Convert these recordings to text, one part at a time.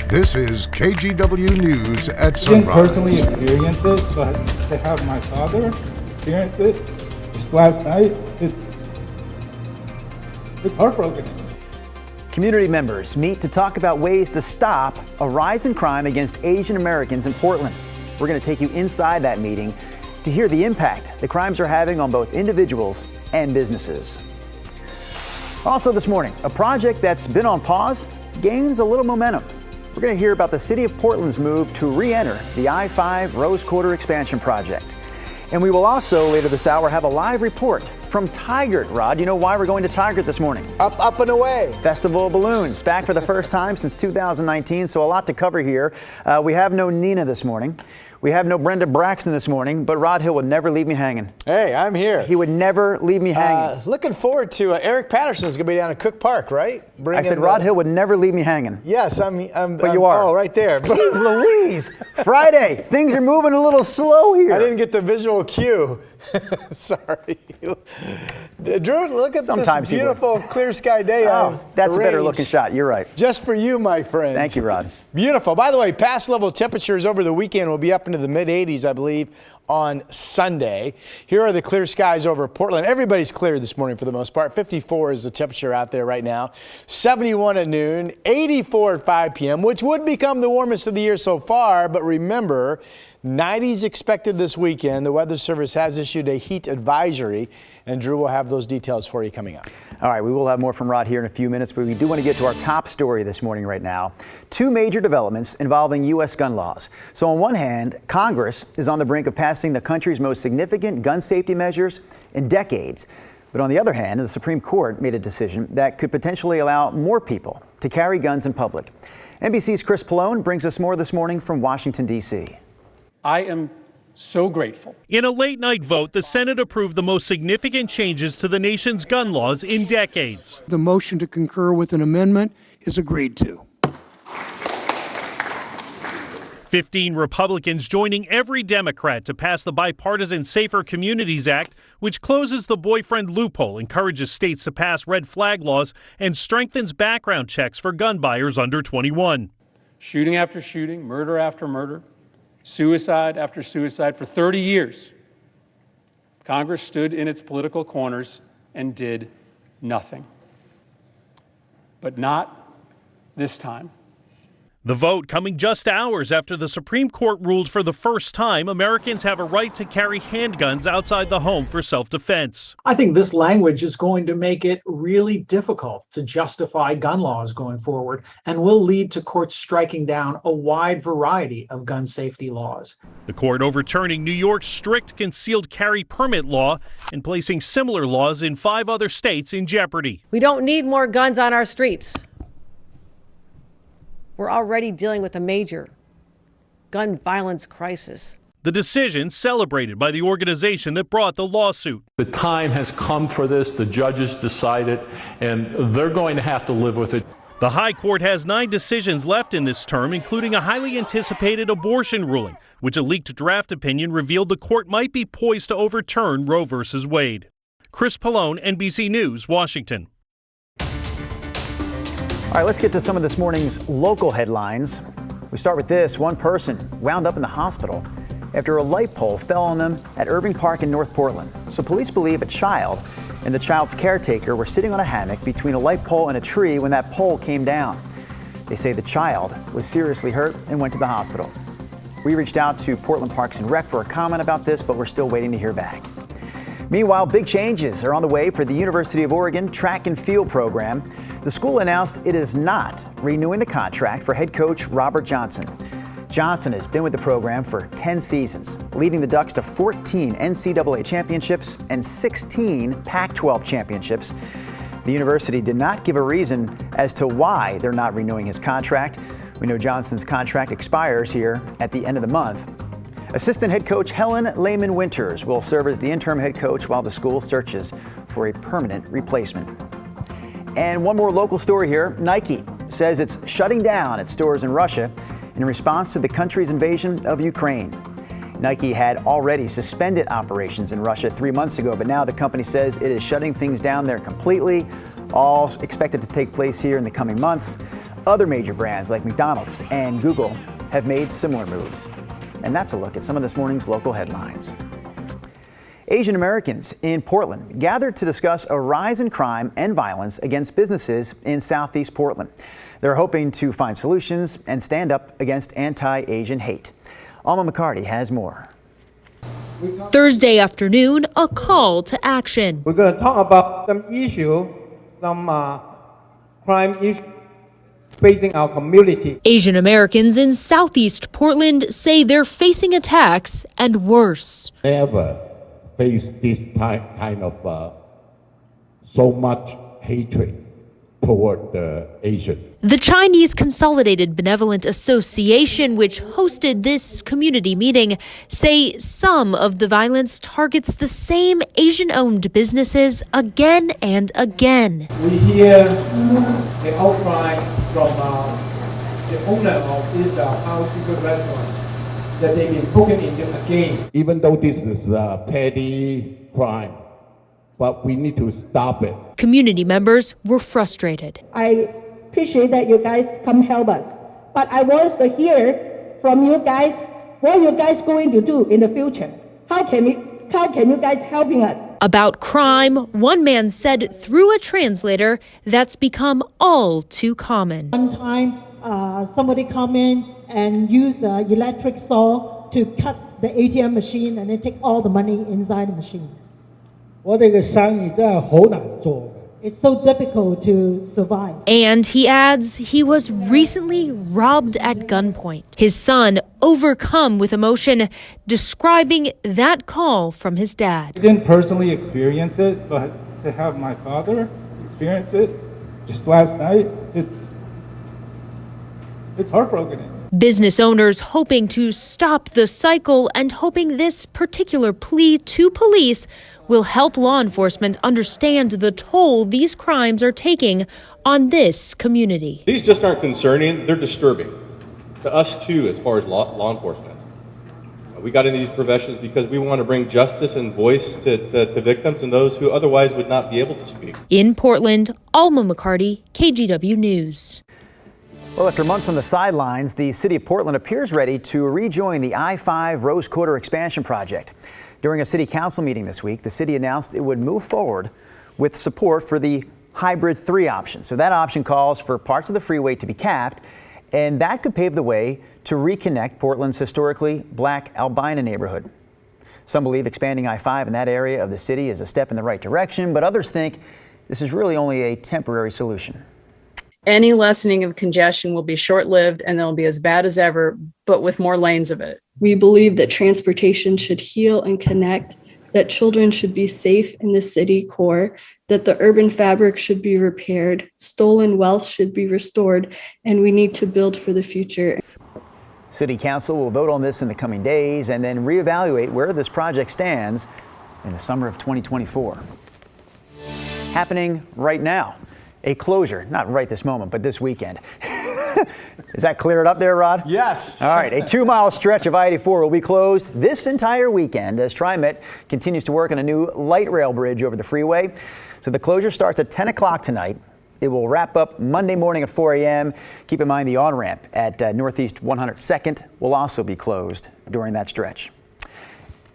This is KGW News at I didn't Sunrise. personally experience it, but to have my father experience it just last night, it's heartbroken. Community members meet to talk about ways to stop a rise in crime against Asian Americans in Portland. We're going to take you inside that meeting to hear the impact the crimes are having on both individuals and businesses. Also this morning, a project that's been on pause gains a little momentum. We're going to hear about the City of Portland's move to re-enter the I-5 Rose Quarter expansion project. And we will also, later this hour, have a live report from Tigert. Rod, you know why we're going to Tigert this morning? Up and away. Festival of Balloons, back for the first time since 2019, so a lot to cover here. We have no Nina this morning. We have no Brenda Braxton this morning, but Rod Hill would never leave me hanging. Hey, I'm here. He would never leave me hanging. Looking forward to Eric Patterson's going to be down at Cook Park, right? I said Rod Hill would never leave me hanging. Yes, but you are. Oh, right there. Louise, Friday. Things are moving a little slow here. I didn't get the visual cue. Sorry. Drew, look at this beautiful clear sky day. That's a better looking shot. You're right. Just for you, my friend. Thank you, Rod. Beautiful. By the way, pass level temperatures over the weekend will be up into the mid 80s, I believe, on Sunday. Here are the clear skies over Portland. Everybody's clear this morning for the most part. 54 is the temperature out there right now. 71 at noon, 84 at 5 p.m., which would become the warmest of the year so far. But remember, 90s expected this weekend. The Weather Service has issued a heat advisory, and Drew will have those details for you coming up. All right, we will have more from Rod here in a few minutes, but we do want to get to our top story this morning right now. Two major developments involving U.S. gun laws. So on one hand, Congress is on the brink of passing the country's most significant gun safety measures in decades. But on the other hand, the Supreme Court made a decision that could potentially allow more people to carry guns in public. NBC's Chris Pallone brings us more this morning from Washington, D.C. I am so grateful. In a late-night vote, the Senate approved the most significant changes to the nation's gun laws in decades. The motion to concur with an amendment is agreed to. 15 Republicans joining every Democrat to pass the bipartisan Safer Communities Act, which closes the boyfriend loophole, encourages states to pass red flag laws, and strengthens background checks for gun buyers under 21. Shooting after shooting, murder after murder, suicide after suicide for 30 years. Congress stood in its political corners and did nothing. But not this time. The vote coming just hours after the Supreme Court ruled for the first time Americans have a right to carry handguns outside the home for self-defense. I think this language is going to make it really difficult to justify gun laws going forward and will lead to courts striking down a wide variety of gun safety laws. The court overturning New York's strict concealed carry permit law and placing similar laws in 5 other states in jeopardy. We don't need more guns on our streets. We're already dealing with a major gun violence crisis. The decision celebrated by the organization that brought the lawsuit. The time has come for this. The judges decided, and they're going to have to live with it. The High Court has 9 decisions left in this term, including a highly anticipated abortion ruling, which a leaked draft opinion revealed the court might be poised to overturn Roe v. Wade. Chris Pallone, NBC News, Washington. All right, let's get to some of this morning's local headlines. We start with this. One person wound up in the hospital after a light pole fell on them at Irving Park in North Portland. So police believe a child and the child's caretaker were sitting on a hammock between a light pole and a tree when that pole came down. They say the child was seriously hurt and went to the hospital. We reached out to Portland Parks and Rec for a comment about this, but we're still waiting to hear back. Meanwhile, big changes are on the way for the University of Oregon track and field program. The school announced it is not renewing the contract for head coach Robert Johnson. Johnson has been with the program for 10 seasons, leading the Ducks to 14 NCAA championships and 16 Pac-12 championships. The university did not give a reason as to why they're not renewing his contract. We know Johnson's contract expires here at the end of the month. Assistant head coach Helen Lehman Winters will serve as the interim head coach while the school searches for a permanent replacement. And one more local story here. Nike says it's shutting down its stores in Russia in response to the country's invasion of Ukraine. Nike had already suspended operations in Russia 3 months ago, but now the company says it is shutting things down there completely, all expected to take place here in the coming months. Other major brands like McDonald's and Google have made similar moves. And that's a look at some of this morning's local headlines. Asian Americans in Portland gathered to discuss a rise in crime and violence against businesses in Southeast Portland. They're hoping to find solutions and stand up against anti-Asian hate. Alma McCarty has more. Thursday afternoon, a call to action. We're going to talk about some crime issues facing our community. Asian Americans in Southeast Portland say they're facing attacks and worse. Never faced this kind of so much hatred toward the Asian. The Chinese Consolidated Benevolent Association, which hosted this community meeting, say some of the violence targets the same Asian-owned businesses again and again. We hear the outcry from the owner of this house secret restaurant that they've been broken into again. Even though this is a petty crime, but we need to stop it. Community members were frustrated. I appreciate that you guys come help us, but I want to hear from you guys what you guys going to do in the future. How can you guys helping us? About crime, one man said through a translator that's become all too common. One time, somebody come in and use the electric saw to cut the ATM machine and then take all the money inside the machine. It's so difficult to survive. And he adds he was recently robbed at gunpoint. His son, overcome with emotion, describing that call from his dad. I didn't personally experience it, but to have my father experience it just last night, it's heartbroken. Business owners hoping to stop the cycle and hoping this particular plea to police will help law enforcement understand the toll these crimes are taking on this community. These just aren't concerning, they're disturbing to us too as far as law enforcement. We got into these professions because we want to bring justice and voice to victims and those who otherwise would not be able to speak. In Portland, Alma McCarty, KGW News. Well, after months on the sidelines, the city of Portland appears ready to rejoin the I-5 Rose Quarter expansion project. During a city council meeting this week, the city announced it would move forward with support for the Hybrid 3 option. So that option calls for parts of the freeway to be capped, and that could pave the way to reconnect Portland's historically black Albina neighborhood. Some believe expanding I-5 in that area of the city is a step in the right direction, but others think this is really only a temporary solution. Any lessening of congestion will be short-lived and they'll be as bad as ever, but with more lanes of it. We believe that transportation should heal and connect, that children should be safe in the city core, that the urban fabric should be repaired, stolen wealth should be restored, and we need to build for the future. City Council will vote on this in the coming days and then reevaluate where this project stands in the summer of 2024. Happening right now. A closure, not right this moment, but this weekend. Is that cleared up there, Rod? Yes. All right, a 2-mile stretch of I-84 will be closed this entire weekend as TriMet continues to work on a new light rail bridge over the freeway. So the closure starts at 10 o'clock tonight. It will wrap up Monday morning at 4 a.m. Keep in mind the on-ramp at Northeast 102nd will also be closed during that stretch.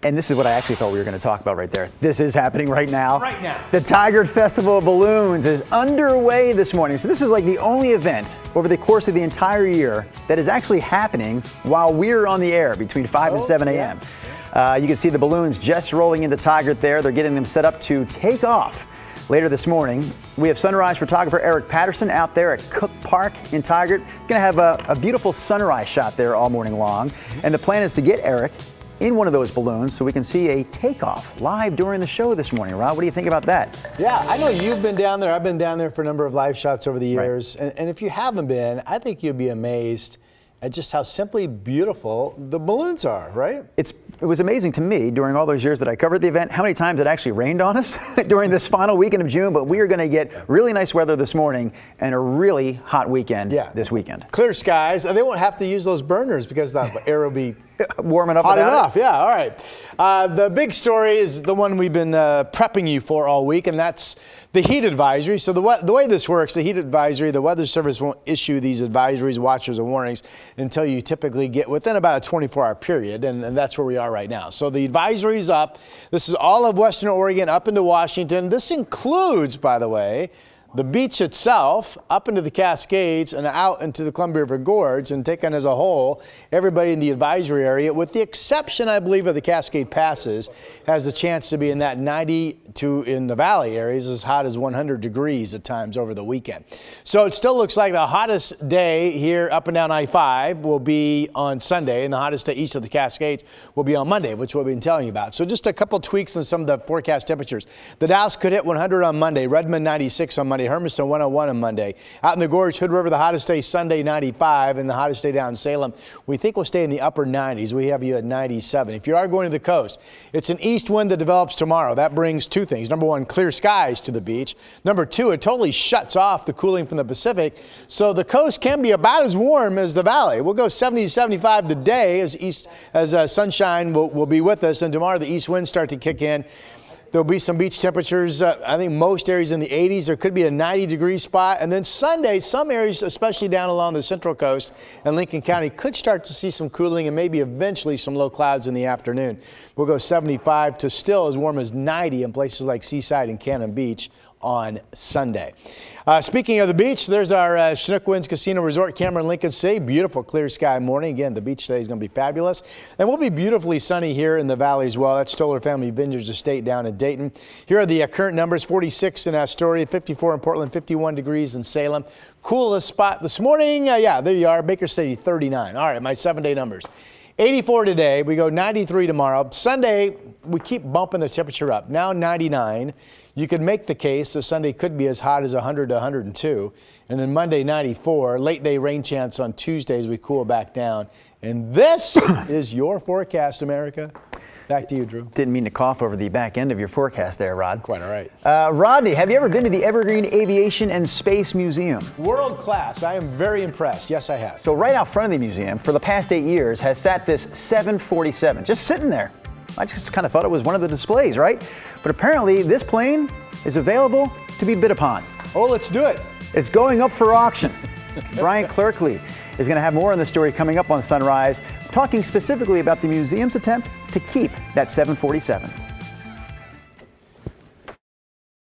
And this is what I actually thought we were going to talk about right there. This is happening right now. Right now. The Tigard Festival of Balloons is underway this morning. So this is like the only event over the course of the entire year that is actually happening while we're on the air between 5 and 7 a.m. You can see the balloons just rolling into Tigard there. They're getting them set up to take off. Later this morning, we have sunrise photographer Eric Patterson out there at Cook Park in Tigard. Going to have a beautiful sunrise shot there all morning long. And the plan is to get Eric in one of those balloons so we can see a takeoff live during the show this morning. Rob, what do you think about that? Yeah, I know you've been down there. I've been down there for a number of live shots over the years. Right. And if you haven't been, I think you'd be amazed at just how simply beautiful the balloons are, right? It was amazing to me during all those years that I covered the event, how many times it actually rained on us during this final weekend of June, but we are going to get really nice weather this morning and a really hot weekend this weekend. Clear skies. They won't have to use those burners because the air will be warming up. Hot without enough, it. yeah, all right. The big story is the one we've been prepping you for all week, and that's the heat advisory. So the way this works, the heat advisory, the Weather Service won't issue these advisories, watches, or warnings until you typically get within about a 24-hour period, and that's where we are right now. So the advisory is up. This is all of Western Oregon up into Washington. This includes, by the way, the beach itself, up into the Cascades and out into the Columbia River Gorge, and taken as a whole, everybody in the advisory area, with the exception, I believe, of the Cascade Passes, has the chance to be in that 90 to, in the valley areas, as hot as 100 degrees at times over the weekend. So it still looks like the hottest day here up and down I-5 will be on Sunday, and the hottest day east of the Cascades will be on Monday, which we've been telling you about. So just a couple tweaks on some of the forecast temperatures. The Dalles could hit 100 on Monday, Redmond 96 on Monday, Hermiston 101 on Monday. Out in the Gorge, Hood River, the hottest day Sunday 95, and the hottest day down in Salem, we think we'll stay in the upper 90s. We have you at 97. If you are going to the coast, it's an east wind that develops tomorrow. That brings two things. Number one, clear skies to the beach. Number two, it totally shuts off the cooling from the Pacific, so the coast can be about as warm as the valley. We'll go 70 to 75 today as sunshine will be with us, and tomorrow the east winds start to kick in. There'll be some beach temperatures, I think most areas in the 80s. There could be a 90-degree spot. And then Sunday, some areas, especially down along the Central Coast and Lincoln County, could start to see some cooling and maybe eventually some low clouds in the afternoon. We'll go 75 to still as warm as 90 in places like Seaside and Cannon Beach on Sunday. Speaking of the beach, there's our Chinook Winds Casino Resort camera in Lincoln City. Beautiful clear sky morning. Again, the beach today is going to be fabulous. And we'll be beautifully sunny here in the valley as well. That's Stoller Family Vineyards Estate down in Dayton. Here are the current numbers: 46 in Astoria, 54 in Portland, 51 degrees in Salem. Coolest spot this morning, yeah, there you are, Baker City, 39. All right, my 7-day numbers. 84 today, we go 93 tomorrow. Sunday, we keep bumping the temperature up. Now 99. You could make the case that Sunday could be as hot as 100 to 102. And then Monday, 94. Late day rain chance on Tuesdays, we cool back down. And this is your forecast, America. Back to you, Drew. Didn't mean to cough over the back end of your forecast there, Rod. Quite all right. Rodney, have you ever been to the Evergreen Aviation and Space Museum? World class. I am very impressed. Yes, I have. So right out front of the museum, for the past 8 years, has sat this 747, just sitting there. I just kind of thought it was one of the displays, right? But apparently this plane is available to be bid upon. Oh, let's do it. It's going up for auction. Brian Clerkley is going to have more on the story coming up on Sunrise, talking specifically about the museum's attempt to keep that 747.